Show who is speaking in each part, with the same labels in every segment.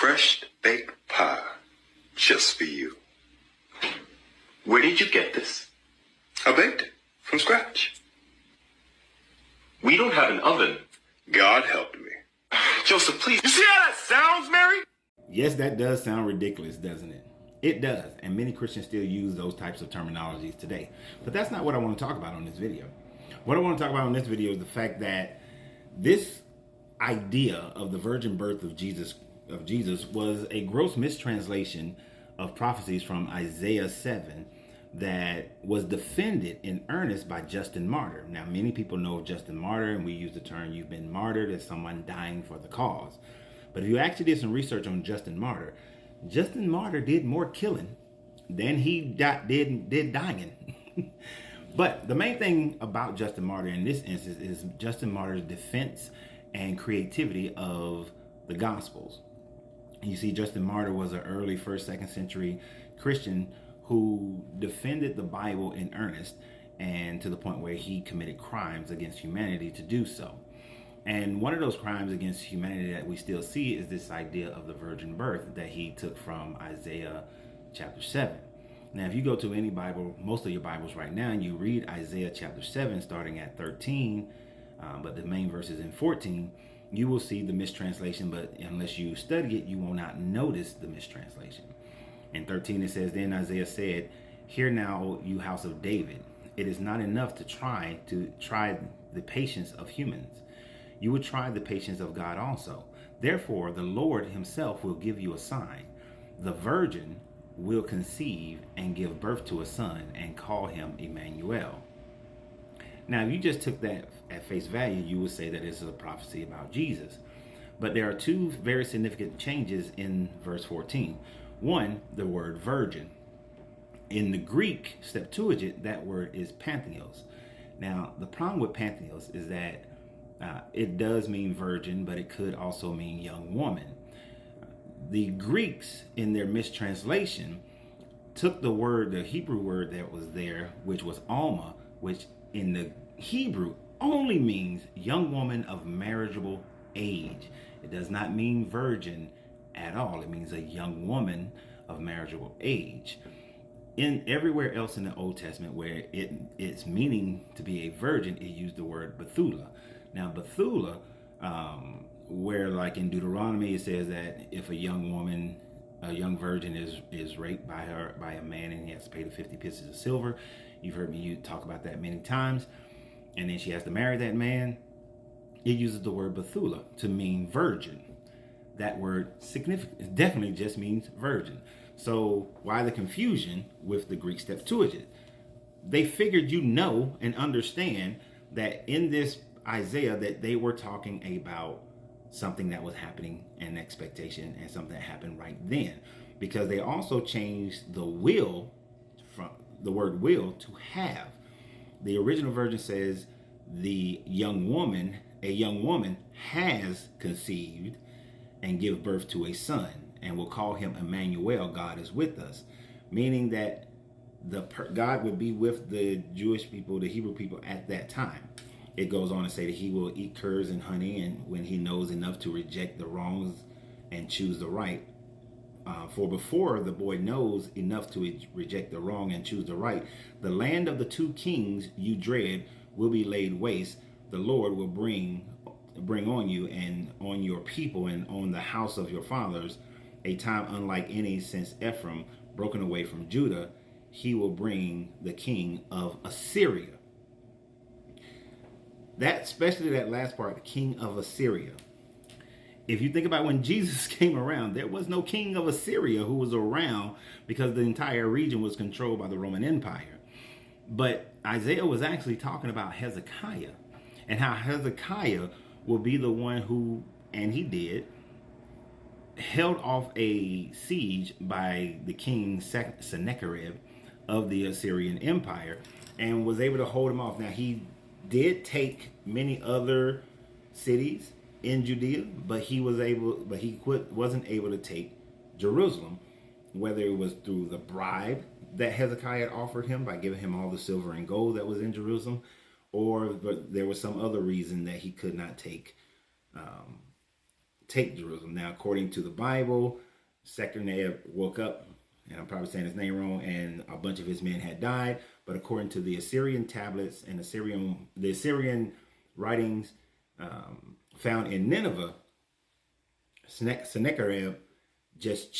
Speaker 1: fresh baked pie just for you.
Speaker 2: Where did you get this?
Speaker 1: I baked it from scratch.
Speaker 2: We don't have an oven.
Speaker 1: God helped me.
Speaker 2: Joseph, please. You see how that sounds, Mary?
Speaker 3: Yes, that does sound ridiculous, doesn't it? It does, and many Christians still use those types of terminologies today. But that's not what I want to talk about on this video. What I want to talk about on this video is the fact that this idea of the virgin birth of Jesus was a gross mistranslation of prophecies from Isaiah 7 that was defended in earnest by Justin Martyr. Now, many people know Justin Martyr, and we use the term "you've been martyred" as someone dying for the cause. But if you actually did some research on Justin Martyr did more killing than he did dying. But the main thing about Justin Martyr in this instance is Justin Martyr's defense and creativity of the Gospels. You see, Justin Martyr was an early 1st, 2nd century Christian who defended the Bible in earnest, and to the point where he committed crimes against humanity to do so. And one of those crimes against humanity that we still see is this idea of the virgin birth that he took from Isaiah chapter 7. Now, if you go to any Bible, most of your Bibles right now, and you read Isaiah chapter 7 starting at 13, but the main verse is in 14, you will see the mistranslation, but unless you study it, you will not notice the mistranslation. In 13 it says, "Then Isaiah said, 'Hear now, you house of David, it is not enough to try the patience of humans. You would try the patience of God also. Therefore, the Lord himself will give you a sign. The virgin will conceive and give birth to a son and call him Emmanuel.'" Now, if you just took that at face value, you would say that this is a prophecy about Jesus. But there are two very significant changes in verse 14. One, the word virgin. In the Greek Septuagint, that word is pantheos. Now, the problem with pantheos is that it does mean virgin, but it could also mean young woman. The Greeks, in their mistranslation, took the Hebrew word that was there, which was Alma, which in the Hebrew only means young woman of marriageable age. It does not mean virgin at all. It means a young woman of marriageable age. In everywhere else in the Old Testament where it's meaning to be a virgin, it used the word Bethula. Now, Bethula, where like in Deuteronomy, it says that if a young virgin is raped by a man and he has to pay the 50 pieces of silver. You've heard me talk about that many times. And then she has to marry that man. It uses the word Bethula to mean virgin. That word definitely just means virgin. So why the confusion with the Greek Septuagint? They figured and understand that in this Isaiah that they were talking about something that was happening, an expectation, and something that happened right then. Because they also changed the will from the word will to have. The original version says a young woman has conceived and give birth to a son and will call him Emmanuel, God is with us. Meaning that God would be with the Jewish people, the Hebrew people at that time. It goes on to say that he will eat curds and honey, and when he knows enough to reject the wrongs and choose the right. For before the boy knows enough to reject the wrong and choose the right, the land of the two kings you dread will be laid waste. The Lord will bring on you and on your people and on the house of your fathers a time unlike any since Ephraim broken away from Judah. He will bring the king of Assyria. Especially that last part, the king of Assyria. If you think about when Jesus came around, there was no king of Assyria who was around because the entire region was controlled by the Roman Empire. But Isaiah was actually talking about Hezekiah and how Hezekiah will be the one who, and he did, held off a siege by the king Sennacherib of the Assyrian Empire and was able to hold him off. Now, he did take many other cities in Judea, but he wasn't able to take Jerusalem, whether it was through the bribe that Hezekiah had offered him by giving him all the silver and gold that was in Jerusalem, or there was some other reason that he could not take take Jerusalem. Now, according to the Bible, Sennacherib woke up, and I'm probably saying his name wrong, and a bunch of his men had died. But according to the Assyrian tablets and the Assyrian writings found in Nineveh, Sennacherib just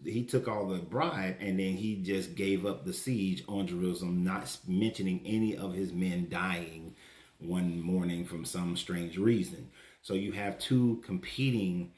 Speaker 3: he took all the bribe, and then he just gave up the siege on Jerusalem, not mentioning any of his men dying one morning from some strange reason. So you have two competing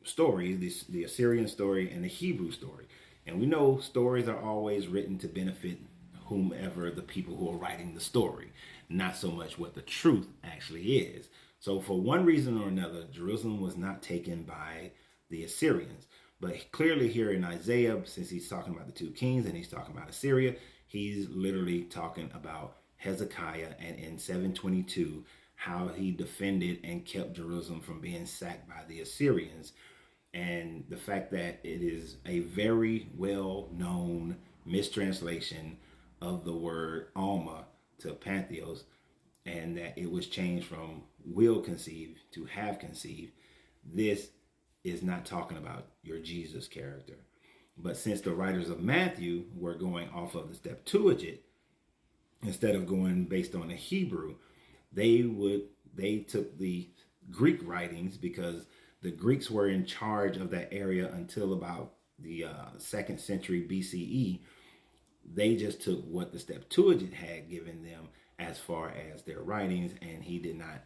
Speaker 3: stories, the Assyrian story and the Hebrew story. And we know stories are always written to benefit whomever the people who are writing the story, not so much what the truth actually is. So for one reason or another, Jerusalem was not taken by the Assyrians. But clearly here in Isaiah, since he's talking about the two kings and he's talking about Assyria, he's literally talking about Hezekiah, and in 722, how he defended and kept Jerusalem from being sacked by the Assyrians. And the fact that it is a very well-known mistranslation of the word Alma to Pantheos, and that it was changed from will conceive to have conceived. This is not talking about your Jesus character. But since the writers of Matthew were going off of the Septuagint, instead of going based on the Hebrew, they took the Greek writings, because the Greeks were in charge of that area until about the 2nd century BCE. They just took what the Septuagint had given them as far as their writings, and he did not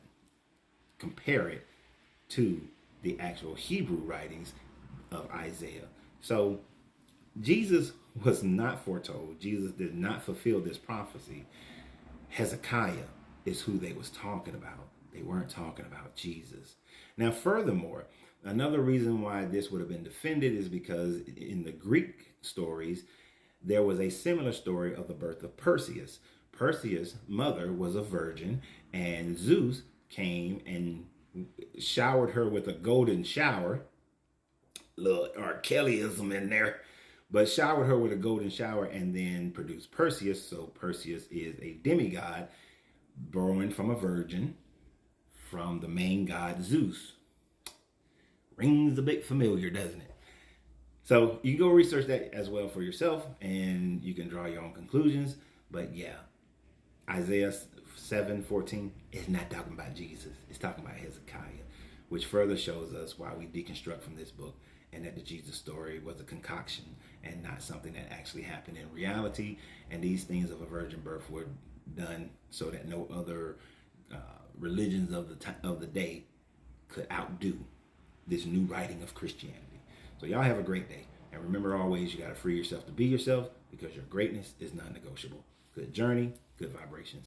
Speaker 3: compare it to the actual Hebrew writings of Isaiah. So Jesus was not foretold. Jesus did not fulfill this prophecy. Hezekiah is who they was talking about. They weren't talking about Jesus. Now, furthermore, another reason why this would have been defended is because in the Greek stories, there was a similar story of the birth of Perseus. Perseus' mother was a virgin, and Zeus came and showered her with a golden shower. Little R. Kellyism in there. But showered her with a golden shower and then produced Perseus. So Perseus is a demigod born from a virgin from the main god Zeus. Rings a bit familiar, doesn't it? So you can go research that as well for yourself, and you can draw your own conclusions. But yeah, Isaiah 7:14 is not talking about Jesus. It's talking about Hezekiah, which further shows us why we deconstruct from this book, and that the Jesus story was a concoction and not something that actually happened in reality. And these things of a virgin birth were done so that no other religions of the day could outdo this new writing of Christianity. So y'all have a great day. And remember always, you got to free yourself to be yourself, because your greatness is non-negotiable. Good journey, good vibrations.